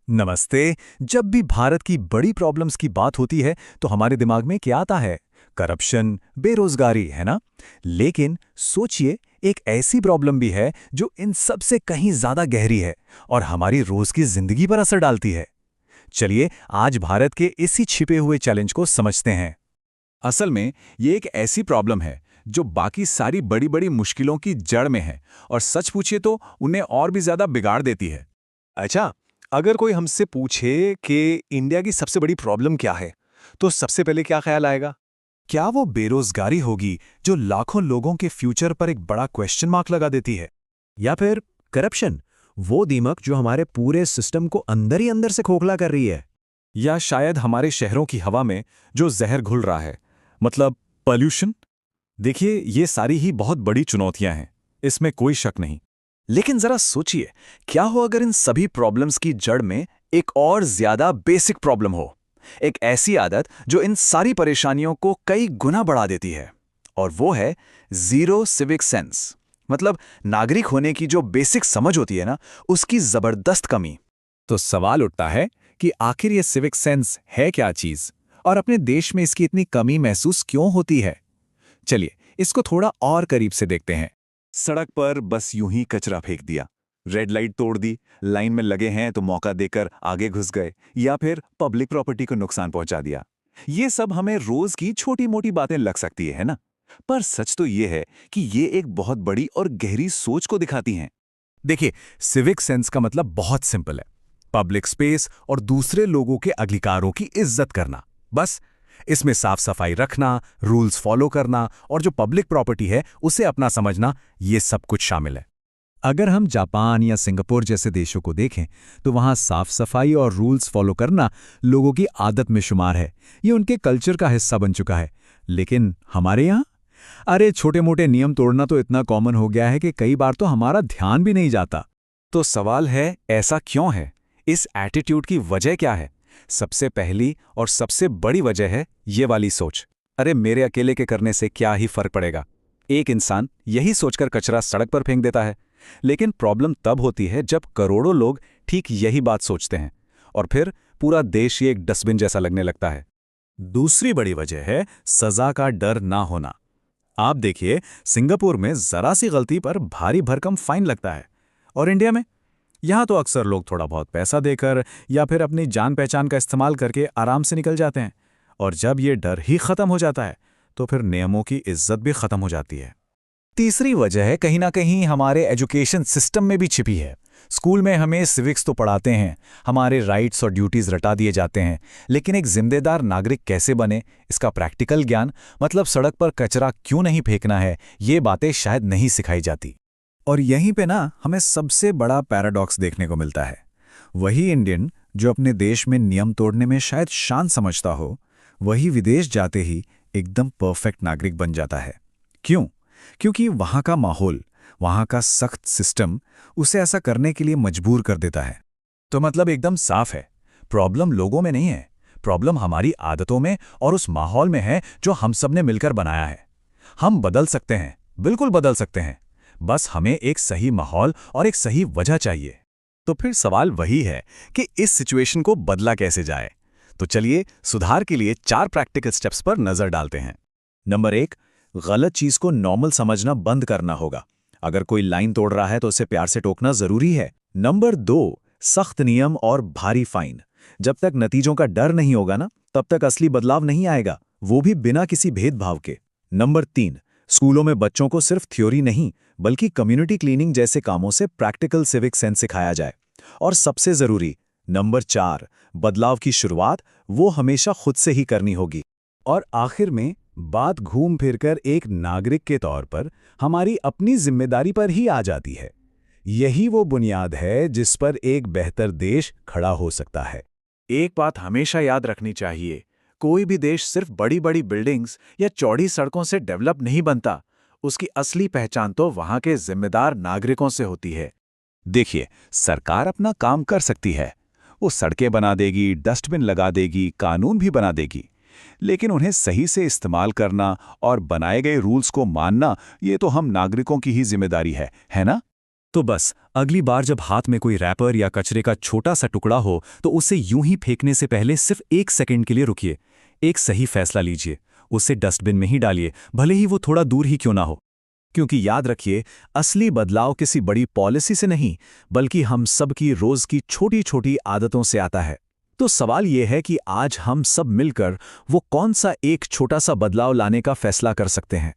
नमस्ते। जब भी भारत की बड़ी प्रॉब्लम्स की बात होती है तो हमारे दिमाग में क्या आता है? करप्शन, बेरोजगारी, है ना? लेकिन सोचिए, एक ऐसी प्रॉब्लम भी है जो इन सब से कहीं ज्यादा गहरी है और हमारी रोज की जिंदगी पर असर डालती है। चलिए आज भारत के इसी छिपे हुए चैलेंज को समझते हैं। असल में ये एक ऐसी प्रॉब्लम है जो बाकी सारी बड़ी बड़ी मुश्किलों की जड़ में है और सच पूछिए तो उन्हें और भी ज्यादा बिगाड़ देती है। अच्छा, अगर कोई हमसे पूछे कि इंडिया की सबसे बड़ी प्रॉब्लम क्या है, तो सबसे पहले क्या ख्याल आएगा? क्या वो बेरोजगारी होगी जो लाखों लोगों के फ्यूचर पर एक बड़ा क्वेश्चन मार्क लगा देती है? या फिर करप्शन, वो दीमक जो हमारे पूरे सिस्टम को अंदर ही अंदर से खोखला कर रही है? या शायद हमारे शहरों की हवा में जो जहर घुल रहा है, मतलब पॉल्यूशन। देखिए, ये सारी ही बहुत बड़ी चुनौतियां हैं, इसमें कोई शक नहीं। लेकिन जरा सोचिए, क्या हो अगर इन सभी प्रॉब्लम्स की जड़ में एक और ज्यादा बेसिक प्रॉब्लम हो, एक ऐसी आदत जो इन सारी परेशानियों को कई गुना बढ़ा देती है, और वो है जीरो सिविक सेंस। मतलब नागरिक होने की जो बेसिक समझ होती है ना, उसकी जबरदस्त कमी। तो सवाल उठता है कि आखिर ये सिविक सेंस है क्या चीज और अपने देश में इसकी इतनी कमी महसूस क्यों होती है। चलिए इसको थोड़ा और करीब से देखते हैं। सड़क पर बस यूं ही कचरा फेंक दिया, रेड लाइट तोड़ दी, लाइन में लगे हैं तो मौका देकर आगे घुस गए, या फिर पब्लिक प्रॉपर्टी को नुकसान पहुंचा दिया। ये सब हमें रोज की छोटी मोटी बातें लग सकती है ना? पर सच तो ये है कि ये एक बहुत बड़ी और गहरी सोच को दिखाती हैं। देखिए, सिविक सेंस का मतलब बहुत सिंपल है। पब्लिक स्पेस और दूसरे लोगों के अधिकारों की इज्जत करना। बस इसमें साफ सफाई रखना, रूल्स फॉलो करना और जो पब्लिक प्रॉपर्टी है उसे अपना समझना, ये सब कुछ शामिल है। अगर हम जापान या सिंगापुर जैसे देशों को देखें तो वहां साफ सफाई और रूल्स फॉलो करना लोगों की आदत में शुमार है। ये उनके कल्चर का हिस्सा बन चुका है। लेकिन हमारे यहाँ, अरे छोटे मोटे नियम तोड़ना तो इतना कॉमन हो गया है कि कई बार तो हमारा ध्यान भी नहीं जाता। तो सवाल है, ऐसा क्यों है? इस एटीट्यूड की वजह क्या है? सबसे पहली और सबसे बड़ी वजह है ये वाली सोच, अरे मेरे अकेले के करने से क्या ही फर्क पड़ेगा। एक इंसान यही सोचकर कचरा सड़क पर फेंक देता है। लेकिन प्रॉब्लम तब होती है जब करोड़ों लोग ठीक यही बात सोचते हैं और फिर पूरा देश ये एक डस्टबिन जैसा लगने लगता है। दूसरी बड़ी वजह है सजा का डर ना होना। आप देखिए, सिंगापुर में जरा सी गलती पर भारी भरकम फाइन लगता है, और इंडिया में यहां तो अक्सर लोग थोड़ा बहुत पैसा देकर या फिर अपनी जान पहचान का इस्तेमाल करके आराम से निकल जाते हैं। और जब ये डर ही खत्म हो जाता है तो फिर नियमों की इज्जत भी खत्म हो जाती है। तीसरी वजह है कहीं ना कहीं हमारे एजुकेशन सिस्टम में भी छिपी है। स्कूल में हमें सिविक्स तो पढ़ाते हैं, हमारे राइट्स और ड्यूटीज रटा दिए जाते हैं, लेकिन एक जिम्मेदार नागरिक कैसे बने, इसका प्रैक्टिकल ज्ञान, मतलब सड़क पर कचरा क्यों नहीं फेंकना है, ये बातें शायद नहीं सिखाई जाती। और यहीं पे ना हमें सबसे बड़ा पैराडॉक्स देखने को मिलता है। वही इंडियन जो अपने देश में नियम तोड़ने में शायद शान समझता हो, वही विदेश जाते ही एकदम परफेक्ट नागरिक बन जाता है। क्यों? क्योंकि वहाँ का माहौल, वहाँ का सख्त सिस्टम उसे ऐसा करने के लिए मजबूर कर देता है। तो मतलब एकदम साफ है, प्रॉब्लम लोगों में नहीं है, प्रॉब्लम हमारी आदतों में और उस माहौल में है जो हम सब ने मिलकर बनाया है। हम बदल सकते हैं, बिल्कुल बदल सकते हैं, बस हमें एक सही माहौल और एक सही वजह चाहिए। तो फिर सवाल वही है कि इस सिचुएशन को बदला कैसे जाए। तो चलिए सुधार के लिए 4 प्रैक्टिकल स्टेप्स पर नजर डालते हैं। नंबर 1, गलत चीज को नॉर्मल समझना बंद करना होगा। अगर कोई लाइन तोड़ रहा है तो उसे प्यार से टोकना जरूरी है। नंबर 2, सख्त नियम और भारी फाइन। जब तक नतीजों का डर नहीं होगा ना, तब तक असली बदलाव नहीं आएगा, वो भी बिना किसी भेदभाव के। नंबर 3, स्कूलों में बच्चों को सिर्फ थ्योरी नहीं बल्कि कम्युनिटी क्लीनिंग जैसे कामों से प्रैक्टिकल सिविक सेंस सिखाया जाए। और सबसे जरूरी नंबर 4, बदलाव की शुरुआत वो हमेशा खुद से ही करनी होगी। और आखिर में बात घूम फिरकर एक नागरिक के तौर पर हमारी अपनी जिम्मेदारी पर ही आ जाती है। यही वो बुनियाद है जिस पर एक बेहतर देश खड़ा हो सकता है। एक बात हमेशा याद रखनी चाहिए, कोई भी देश सिर्फ बड़ी बड़ी बिल्डिंग्स या चौड़ी सड़कों से डेवलप नहीं बनता। उसकी असली पहचान तो वहां के जिम्मेदार नागरिकों से होती है। देखिए, सरकार अपना काम कर सकती है, वो सड़कें बना देगी, डस्टबिन लगा देगी, कानून भी बना देगी, लेकिन उन्हें सही से इस्तेमाल करना और बनाए गए रूल्स को मानना, ये तो हम नागरिकों की ही जिम्मेदारी है ना? तो बस अगली बार जब हाथ में कोई रैपर या कचरे का छोटा सा टुकड़ा हो तो उसे यूं ही फेंकने से पहले सिर्फ 1 सेकंड के लिए रुकिए, एक सही फैसला लीजिए, उसे डस्टबिन में ही डालिए, भले ही वो थोड़ा दूर ही क्यों ना हो। क्योंकि याद रखिए, असली बदलाव किसी बड़ी पॉलिसी से नहीं, बल्कि हम सब की रोज की छोटी छोटी आदतों से आता है। तो सवाल यह है कि आज हम सब मिलकर वो कौन सा एक छोटा सा बदलाव लाने का फैसला कर सकते हैं।